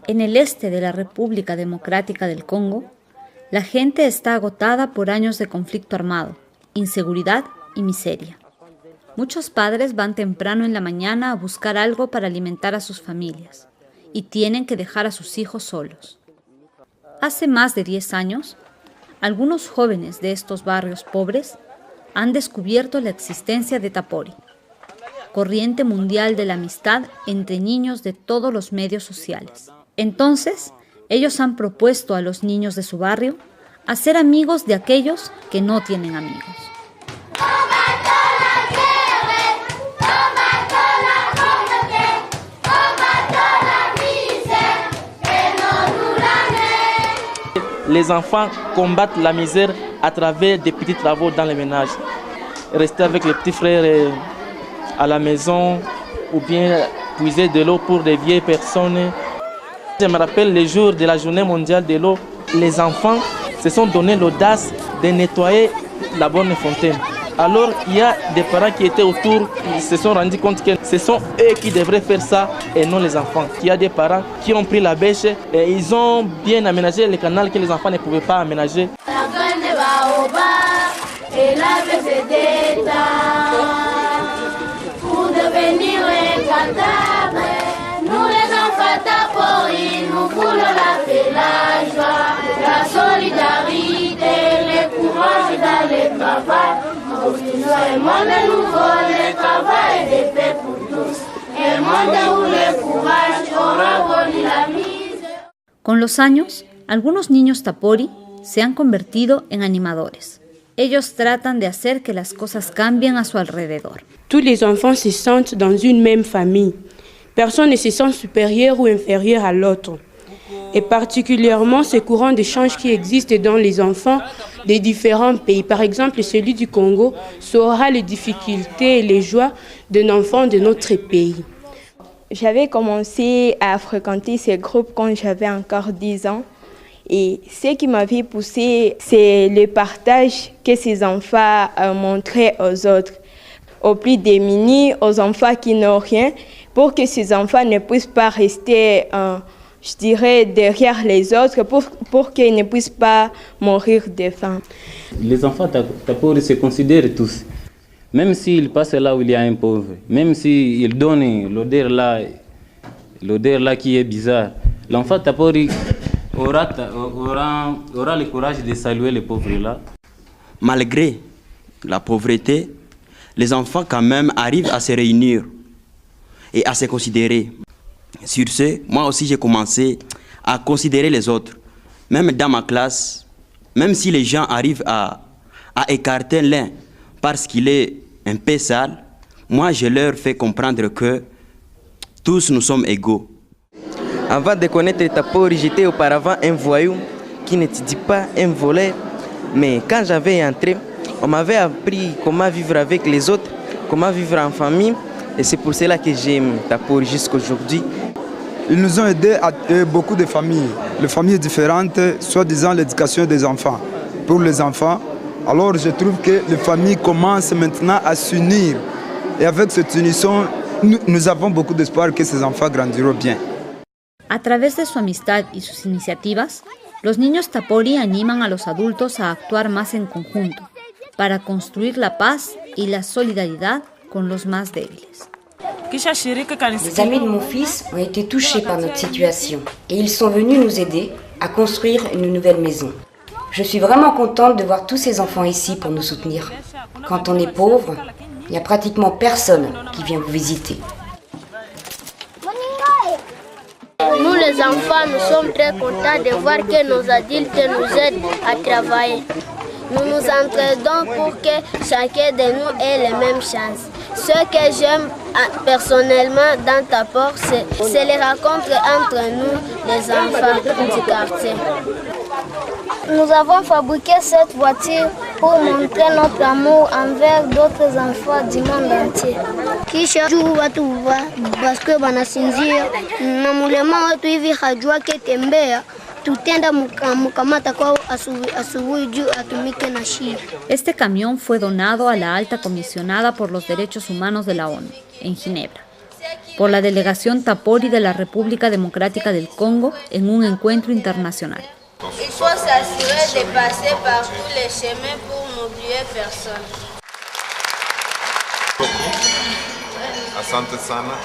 En el este de la República Democrática del Congo, la gente está agotada por años de conflicto armado, inseguridad y miseria. Muchos padres van temprano en la mañana a buscar algo para alimentar a sus familias y tienen que dejar a sus hijos solos. Hace más de 10 años, algunos jóvenes de estos barrios pobres han descubierto la existencia de Tapori, corriente mundial de la amistad entre niños de todos los medios sociales. Entonces, ellos han propuesto a los niños de su barrio a ser amigos de aquellos que no tienen amigos. Les enfants combattent la misère à travers des petits travaux dans les ménages. Rester avec les petits frères à la maison ou bien puiser de l'eau pour des vieilles personnes. Je me rappelle le jour de la journée mondiale de l'eau, les enfants se sont donné l'audace de nettoyer la bonne fontaine. Alors il y a des parents qui étaient autour, ils se sont rendus compte que ce sont eux qui devraient faire ça et non les enfants. Il y a des parents qui ont pris la bêche et ils ont bien aménagé les canaux que les enfants ne pouvaient pas aménager. Pour devenir incantables, nous les enfants Tapori, nous voulons la paix, la joie, la solidarité, le courage dans le travail. Construisons un monde nouveau, le travail est de paix pour tous. Un monde où le courage aura aboli la misère. Con los años, algunos niños Tapori se han convertido en animadores. Ellos tratan de hacer que las cosas cambien a su alrededor. Tous les enfants se sentent dans une même famille. Personne ne se sent supérieur ou inférieur à l'autre. Et particulièrement ce courant d'échange qui existe dans les enfants des différents pays. Par exemple, celui du Congo saura les difficultés et les joies d'un enfant de notre pays. J'avais commencé à fréquenter ces groupes quand j'avais encore 10 ans. Et ce qui m'avait poussé, c'est le partage que ces enfants montraient aux autres, aux plus démunis, aux enfants qui n'ont rien, pour que ces enfants ne puissent pas rester, je dirais, derrière les autres, pour qu'ils ne puissent pas mourir de faim. Les enfants Tapori se considèrent tous, même s'ils passent là où il y a un pauvre, même s'ils donnent l'odeur là qui est bizarre, l'enfant Tapori aura le courage de saluer les pauvres là. Malgré la pauvreté, les enfants quand même arrivent à se réunir et à se considérer. Sur ce, moi aussi j'ai commencé à considérer les autres. Même dans ma classe, même si les gens arrivent à écarter l'un parce qu'il est un peu sale, moi je leur fais comprendre que tous nous sommes égaux. Avant de connaître Tapori, j'étais auparavant un voyou qui n'étudie pas, un voleur. Mais quand j'avais entré, on m'avait appris comment vivre avec les autres, comment vivre en famille. Et c'est pour cela que j'aime Tapori jusqu'à aujourd'hui. Ils nous ont aidés à beaucoup de familles. Les familles différentes, soi-disant l'éducation des enfants. Pour les enfants, alors je trouve que les familles commencent maintenant à s'unir. Et avec cette unisson, nous avons beaucoup d'espoir que ces enfants grandiront bien. A través de su amistad y sus iniciativas, los niños Tapori animan a los adultos a actuar más en conjunto para construir la paz y la solidaridad con los más débiles. Les amis de mon fils ont été touchés par notre situation et ils sont venus nous aider à construire une nouvelle maison. Je suis vraiment contente de voir tous ces enfants ici pour nous soutenir. Quand on est pauvre, il n'y a pratiquement personne qui vient vous visiter. Nous les enfants, nous sommes très contents de voir que nos adultes nous aident à travailler. Nous nous entraidons pour que chacun de nous ait les mêmes chances. Ce que j'aime personnellement dans Tapori, c'est les rencontres entre nous, les enfants du quartier. Nous avons fabriqué cette voiture pour montrer notre amour envers d'autres enfants du monde entier. Kisha juu watu baske wanasinzia na mulema watu hivi hajua ketembea tutenda mkamata kwao asubuhi juu atumike na shia. Este camión fue donado a la alta comisionada por los derechos humanos de la ONU en Ginebra. por la delegación Tapori de la República Democrática del Congo en un encuentro internacional. Il faut s'assurer de passer par tous les chemins pour n'oublier personne. Asante sana.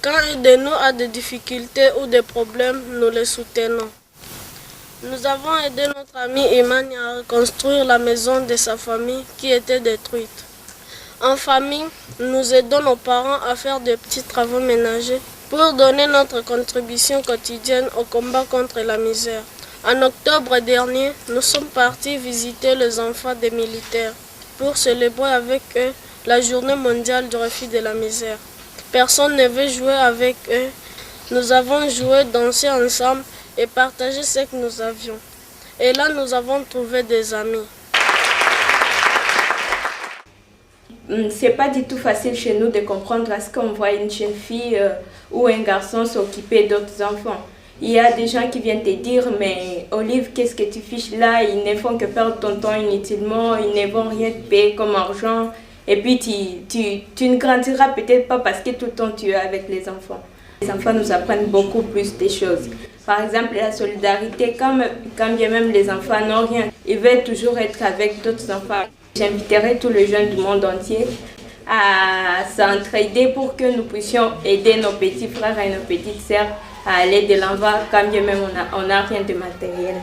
Quand un de nous a des difficultés ou des problèmes, nous les soutenons. Nous avons aidé notre ami Imani à reconstruire la maison de sa famille qui était détruite. En famille, nous aidons nos parents à faire de petits travaux ménagers pour donner notre contribution quotidienne au combat contre la misère. En octobre dernier, nous sommes partis visiter les enfants des militaires pour célébrer avec eux la journée mondiale du refus de la misère. Personne ne veut jouer avec eux. Nous avons joué, dansé ensemble et partagé ce que nous avions. Et là, nous avons trouvé des amis. C'est pas du tout facile chez nous de comprendre à ce qu'on voit une jeune fille ou un garçon s'occuper d'autres enfants. Il y a des gens qui viennent te dire, mais Olive, qu'est-ce que tu fiches là? Ils ne font que perdre ton temps inutilement, ils ne vont rien te payer comme argent. Et puis tu ne grandiras peut-être pas parce que tout le temps tu es avec les enfants. Les enfants nous apprennent beaucoup plus des choses. Par exemple, la solidarité, quand bien même les enfants n'ont rien, ils veulent toujours être avec d'autres enfants. J'inviterai tous les jeunes du monde entier à s'entraider pour que nous puissions aider nos petits frères et nos petites sœurs à aller de l'avant quand bien même on n'a rien de matériel.